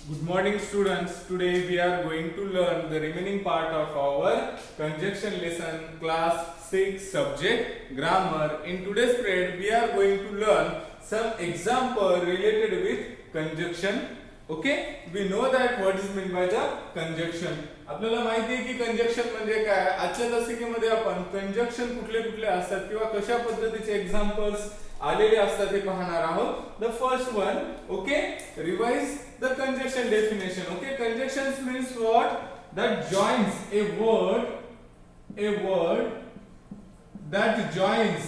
Good morning students. Today we are going to learn the remaining part of our conjunction lesson class 6 subject grammar. In today's period we are going to learn some example related with conjunction. Okay, we know that what is meant by the conjunction. आपल्याला माहिती आहे की conjunction म्हणजे काय. आजच्या तासिकेमध्ये आपण conjunction कुठले कुठले असतात किंवा कशा पद्धतीचे एक्झाम्पल्स आलेले असतात ते पाहणार आहोत. The first one, okay, revise the conjunction definition. Okay, conjunctions means what? that joins a word that joins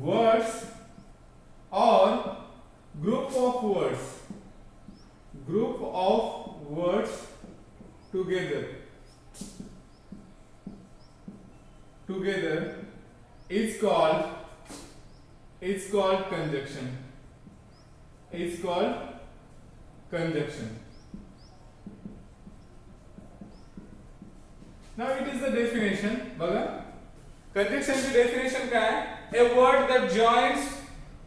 words or group of words together is called conjunction. Now it is the definition. बघा, conjunction ची definition काय? A word that joins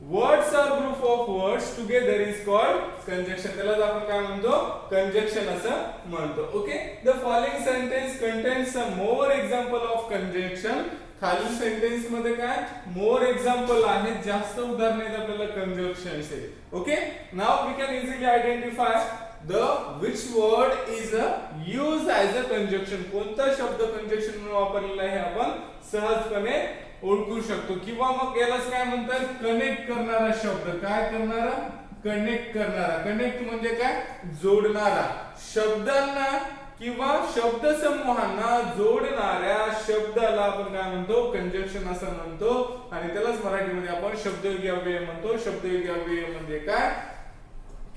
words or group of words together is called conjunction. त्यालाच आपण काय म्हणतो? conjunction असं म्हणतो. Okay, the following sentence contains some more example of conjunction. खालील सेंटेन्स मध्ये काय मोर एक्झाम्पल आहेत, जास्त उदाहरणे आहेत आपल्याला कंजंक्शनचे. Okay, now we can easily identify the which word is used as a conjunction. कोणता शब्द कंजंक्शन म्हणून वापरलेला आहे आपण सहजपणे ओळखू शकतो. किंवा मग यालाच काय म्हणतात? कनेक्ट करणारा शब्द. काय करणारा? कनेक्ट करणारा. कनेक्ट म्हणजे काय? जोडणारा. शब्दांना किंवा शब्द समूहांना जोडणाऱ्या शब्दाला आपण काय म्हणतो? कंजंक्शन असं म्हणतो. आणि त्यालाच मराठीमध्ये आपण शब्दयोगी अव्यय म्हणतो. शब्दयोगी अव्यय म्हणजे काय?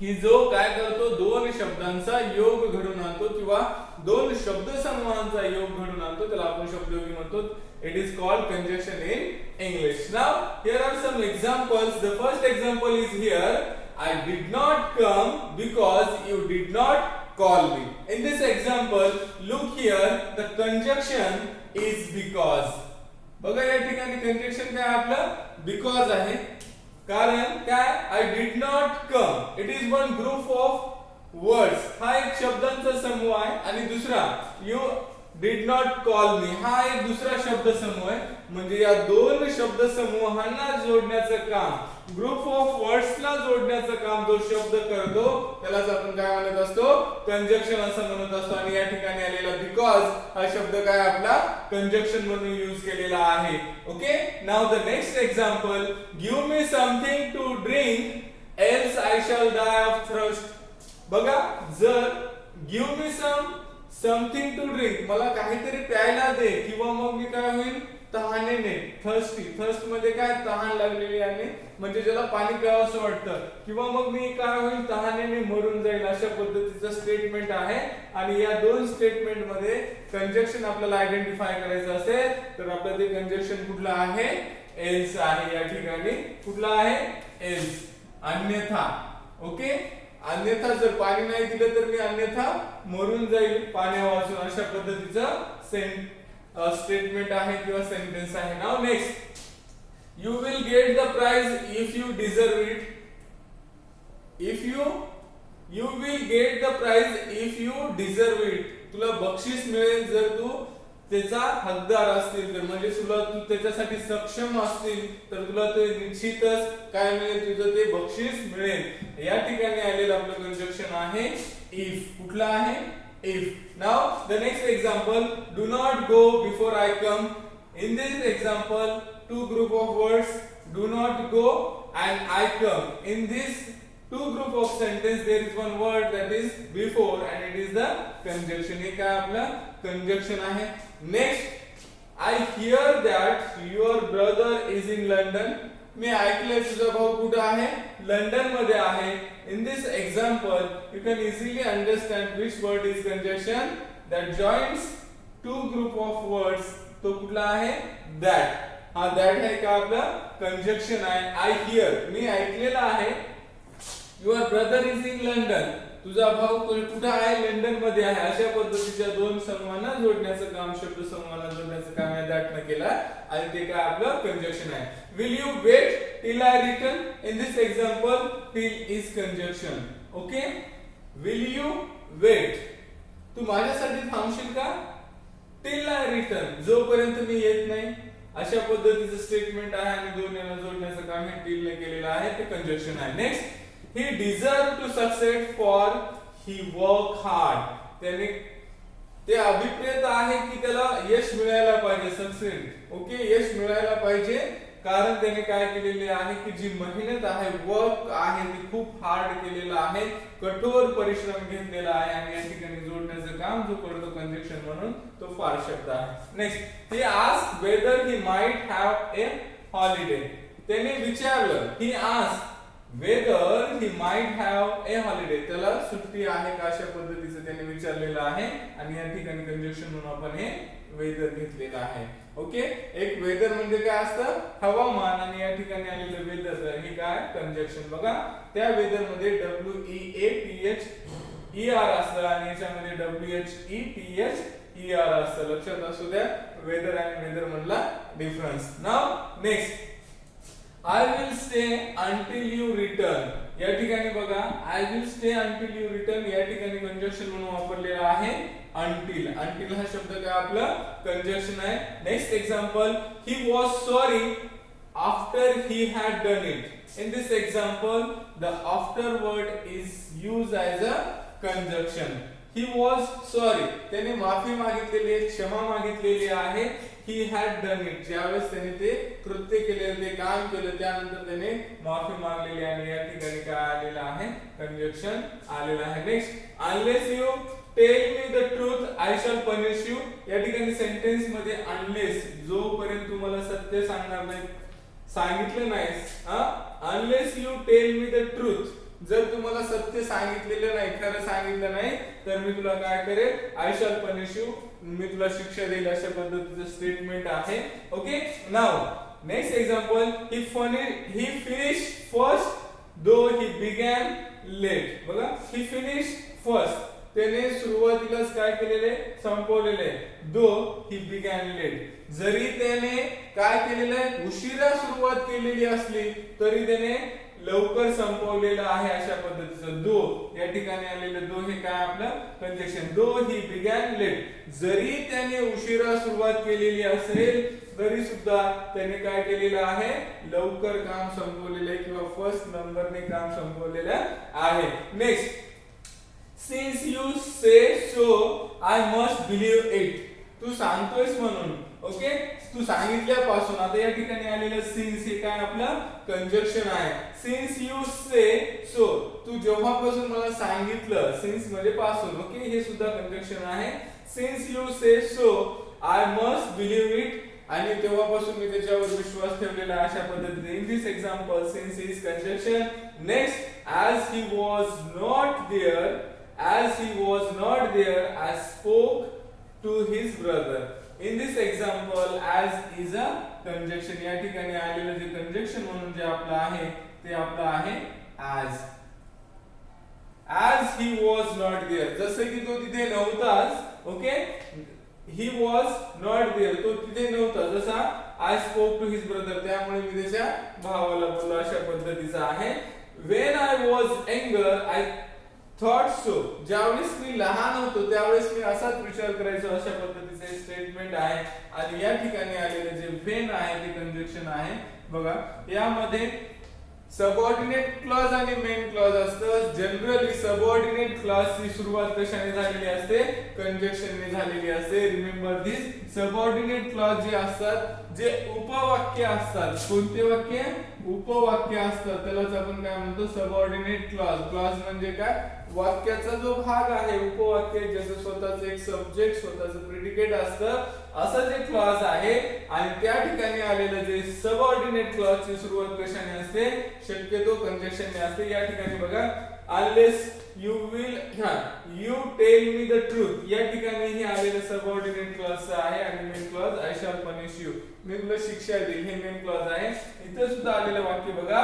की जो काय करतो? दोन शब्दांचा योग घडून आणतो किंवा दोन शब्द समूहांचा योग घडून आणतो, त्याला आपण शब्दयोगी म्हणतो. It is called conjunction in English. Now here are some examples. The first example is here. I did not come because you did not call me. In this example, look here, the conjunction is because. बघा या ठिकाणी conjunction काय आपलं? because आहे. कारण काय? I did not come. It is one group of words. हा एक शब्दांचा समूह आहे. आणि दुसरा you did not call me हा एक दुसरा शब्द समूह आहे. म्हणजे या दोन शब्द समूहांना जोडण्याचं काम, ग्रुप ऑफ वर्ड्स ला जोडण्याचं काम जो शब्द करतो त्यालाच आपण काय म्हणत असतो? कंजंक्शन असं म्हणत असतो. आणि या ठिकाणी आलेला बिकॉज हा शब्द काय आपला कंजंक्शन म्हणून यूज केलेला आहे. Okay, now the next example. Give me something to drink else I shall die of thirst. बघा, जर give me something to drink, मला काहीतरी प्यायला दे, किंवा मग मी काय होईल? तहानेने, थर्स्टी. थर्स्ट मध्ये काय? तहान लागलेली आहे, म्हणजे ज्याला पाणी प्यावंसं वाटतं. किंवा मग मी काय होईल? तहानेने मरून जाईल, अशा पद्धतीचं स्टेटमेंट आहे. आणि या दोन स्टेटमेंट मध्ये कंजंक्शन आपल्याला आयडेंटिफाय करायचं असेल तर आपलं ते कंजंक्शन कुठलं आहे? एल्स आहे. या ठिकाणी कुठलं आहे? एल्स. अन्यथा. ओके, अन्यथा जर पाणी नाही दिलं तर मी अन्यथा मरून जाईल पाण्यावाचून, अशा पद्धतीचं स्टेटमेंट आहे किंवा सेंटेन्स आहे. Now next, you will get the prize if you deserve it. You will get the prize if you deserve it. तुला बक्षीस मिळेल जर तू त्याचा हकदार असतील तर, म्हणजे तुला तू त्याच्यासाठी सक्षम असतील तर तुला ते निश्चितच काय मिळेल? तुझं ते बक्षीस मिळेल. या ठिकाणी आलेलं आपलं कंजंक्शन आहे इफ. कुठलं आहे? if. Now the next example, do not go before I come. In this example, two group of words, do not go and I come. In this two group of sentence there is one word that is before and it is the conjunction. हे काय आपलं conjunction आहे. Next, I hear that your brother is in London. मी ऐकले तुझा भाऊ कुठे आहे? London मध्ये आहे. In this example, you can easily understand which word is conjunction that joins two group of words. तो कुठला आहे? That. हा that है का आपला conjunction आहे. I hear, मी ऐकलेला आहे. Your brother is in London. तुझा भाऊ कुठे आहे? लंडन मध्ये आहे. अशा पद्धतीच्या दोन समूहांना जोडण्याचं काम, शब्द समूहांना जोडण्याचं काम या दॅट न केला आणि ते काय आपलं कंजंक्शन आहे. Will you wait till I return. In this example, till is conjunction. Okay, will you wait? तू माझ्यासाठी थांबशील का? till I return, जोपर्यंत मी येत नाही, अशा पद्धतीचं स्टेटमेंट आहे आणि दोन्हीला जोडण्याचं काम हे till ने केलेलं आहे, ते कंजंक्शन आहे. Next, he deserved to succeed for he worked hard. त्याने ते अभिप्रेत आहे की त्याला यश मिळायला पाहिजे, सक्सेड. ओके, यश मिळायला पाहिजे कारण त्याने काय केलेले आहे की जी मेहनत आहे, वर्क आहे, ती खूप हार्ड केलेलं आहे, कठोर परिश्रम घेतलेला आहे आणि या ठिकाणी जोडण्याचं काम जो करतो कंजंक्शन म्हणून तो फार शब्द आहे. Next, he asked whether he might have a holiday. त्याने विचारलं, he asked whether he might have a holiday. त्याला सुट्टी आहे का अशा पद्धतीचं त्याने विचारलेलं आहे आणि या ठिकाणी कंजंक्शन म्हणून आपण हे वेदर घेतलेलं आहे. ओके, एक वेदर म्हणजे काय असतं, हवामान, आणि या ठिकाणी आलेलं वेदर हे काय कंजंक्शन. बघा, त्या वेदर मध्ये WEATHER असतं आणि याच्यामध्ये WHETHER असतं. लक्षात असू द्या वेदर आणि वेदर मधला difference. Now next, I will stay until you return. या ठिकाणी बघा, I will stay until you return या ठिकाणी कंजंक्शन म्हणून वापरलेला आहे until. until हा शब्द काय आपला कंजंक्शन आहे. Next example, he was sorry after he had done it. In this example, the after word is used as a conjunction. He was sorry, त्याने माफी मागितलेली आहे, क्षमा मागितलेली आहे. He had done it, ज्यावेळेस त्याने ते कृत्य केले, ते काम केलं, त्यानंतर त्याने माफी मागलेली आणि या ठिकाणी काय आलेलं आहे, कंजंक्शन आलेलं आहे. Next, unless you tell me the truth I shall punish you. या ठिकाणी सेंटेन्स मध्ये unless, जोपर्यंत तुम्हाला सत्य सांगणार नाही, सांगितलं नाही, unless you tell me the truth, जर तुम्हाला सत्य सांगितलेलं नाही, खरं सांगितलं नाही, तर मी तुला काय करेल, आय शॅल पनिश यू, मी तुला शिक्षा देईल, अशा पद्धतीचं स्टेटमेंट आहे. Okay, now next example, he finish first though he began late. बघा, ही फिनिश फर्स्ट, त्याने सुरुवातीलाच काय केलेले, संपवलेले, दो ही बिगॅन लेट, जरी त्याने काय केलेलं आहे, उशिरा सुरुवात केलेली असली तरी त्याने लवकर संपवलेलं आहे, अशा पद्धतीचं. दो या ठिकाणी आलेलं दो हे काय आपलं conjunction. Though he began late, जरी त्याने उशिरा सुरुवात केलेली असेल तरी सुद्धा त्याने काय केलेलं आहे, लवकर काम संपवलेलं आहे किंवा फर्स्ट नंबरने काम संपवलेलं आहे. Next, since you say so I must believe it. तू सांगतोयस म्हणून, ओके, तू सांगितल्यापासून. आता या ठिकाणी आलेलं सिन्स हे काय आपलं कंजंक्शन आहे. सिन्स यू से सो, तू जेव्हापासून मला सांगितलं, सिन्स म्हणजे पासून, ओके, हे सुद्धा कंजंक्शन आहे. Since you say so I must believe it, आणि तेव्हापासून मी त्याच्यावर विश्वास ठेवलेला आहे, अशा पद्धतीने. In this example since is conjunction. Next, as he was not there I spoke to his brother. In this example, as is a conjunction. या ठिकाणी आलेलं जे कंजंक्शन म्हणून जे आपलं आहे ते आपलं आहे as. As he was not there, जसं की तो तिथे नव्हताच, okay, he was not there, तो तिथे नव्हता, जसा I spoke to his brother, त्यामुळे मी त्याच्या भावाला बोललो, अशा पद्धतीचा आहे. When I was younger I thought so. ज्यावेळेस मी लहान होतो त्यावेळेस मी असाच विचार करायचो, अशा पद्धतीचे स्टेटमेंट आहे. आणि या ठिकाणी आलेले जे when आहे ते कंजंक्शन आहे. बघा, यामध्ये सबऑर्डिनेट क्लॉज आणि मेन क्लॉज असतं. जनरली सबऑर्डिनेट क्लॉजची सुरुवात कशाने झालेली असते, कंजंक्शनने झालेली असते. रिमेंबर दिस. सबऑर्डिनेट क्लॉज जे असतात, जे उपवाक्य असतात, कोणते वाक्य, उपवाक्य असतात, त्यालाच आपण काय म्हणतो, सबऑर्डिनेट क्लॉज. क्लॉज म्हणजे काय, वाक्याचा जो भाग आहे, उपवाक्य, ज्याचं स्वतःचं एक सब्जेक्ट, स्वतःचं प्रेडिकेट असतं, असं जे क्लॉज आहे. आणि त्या ठिकाणी आलेलं जे सबऑर्डिनेट क्लॉजची सुरुवात कशाने असते, शक्यतो कंजंक्शनने असते. या ठिकाणी बघा, unless you tell me the truth, या ठिकाणी हे आलेलं सबऑर्डिनेट क्लॉज आहे. आणि main clause I shall punish you, मी तुला शिक्षा देईल, हे मेन क्लॉज आहे. इथे सुद्धा आलेलं वाक्य बघा,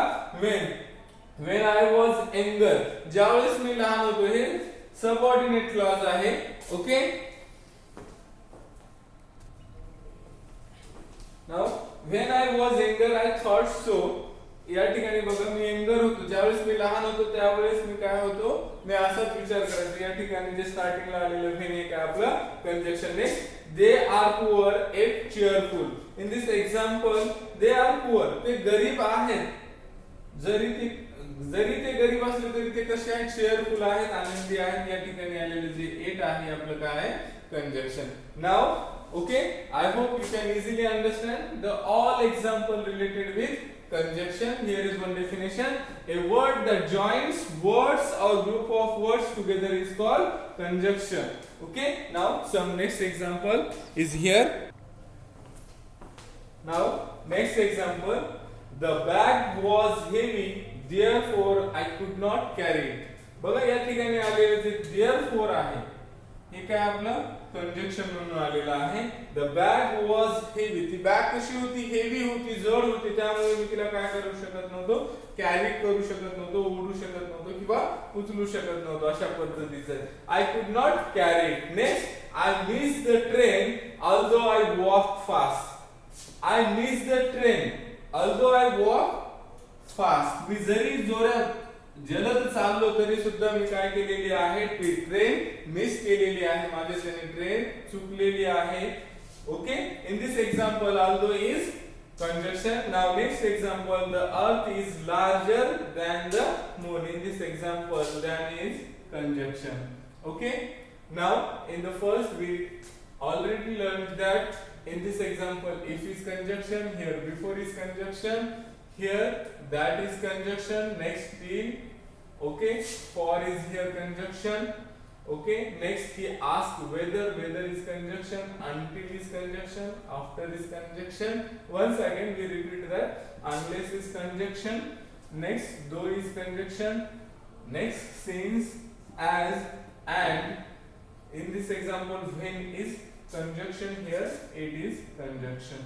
when I was younger, ज्यावेळेस मी लहान होतो, हे सबऑर्डिनेट क्लॉज आहे. Okay, now when I was younger I thought so. या ठिकाणी बघा मी यंगर होतो, ज्यावेळेस मी लहान होतो त्यावेळेस मी काय होतो, मी असाच विचार करायचो. या ठिकाणी जे स्टार्टिंगला आलेलं व्हेन एक आपलं conjunction next they are poor yet cheerful. In this example they are poor, ते गरीब आहेत. जरी ते गरीब असले तरी ते कसे आहेत, चीयरफुल आहेत, आनंदी आहेत. या ठिकाणी आलेले जे एट आहे आपलं काय आहे, conjunction. Now okay, I hope you can easily understand the all example related with conjunction. Here is one definition: a word that joins words or group of words together is called conjunction. Okay, now some next example is here. Now next example: the bag was heavy, therefore I could not carry it. बघा या ठिकाणी आलेले जे therefore आहे हे काय आपलं conjunction म्हणून आलेलं आहे. द बॅग वॉज हेवी, ती बॅग कशी होती, हेवी होती, जड होती, त्यामुळे मी तिला काय करू शकत नव्हतो, कॅरी करू शकत नव्हतो, ओढू शकत नव्हतो किंवा उचलू शकत नव्हतो, अशा पद्धतीचं. I could not carry it. Next I miss the train although I walk fast. I miss the train although I walk fast. मी जरी जोरात जलद चाललो तरी सुद्धा मी काय केलेली आहे, ट्रेन मिस केलेली आहे, माझ्याने ट्रेन चुकलेली आहे. Okay, in this example although is conjunction. Now next example, the earth is larger than the moon. In this example than is conjunction. Okay, now in the first we already learned that in this example if is conjunction, here before is conjunction, here that is conjunction, next till. Okay, for is here conjunction. Okay, next he asked whether is conjunction, until is conjunction, after is conjunction. Once again we repeat that. Unless is conjunction, next though is conjunction, next since, as, and. In this example when is conjunction, here it is conjunction.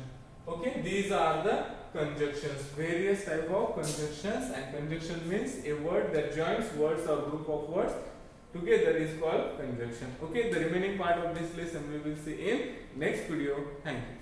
Okay, these are the conjunctions, various type of conjunctions. And conjunction means a word that joins words or group of words together is called conjunction. Okay, the remaining part of this lesson we will see in next video. Thank you.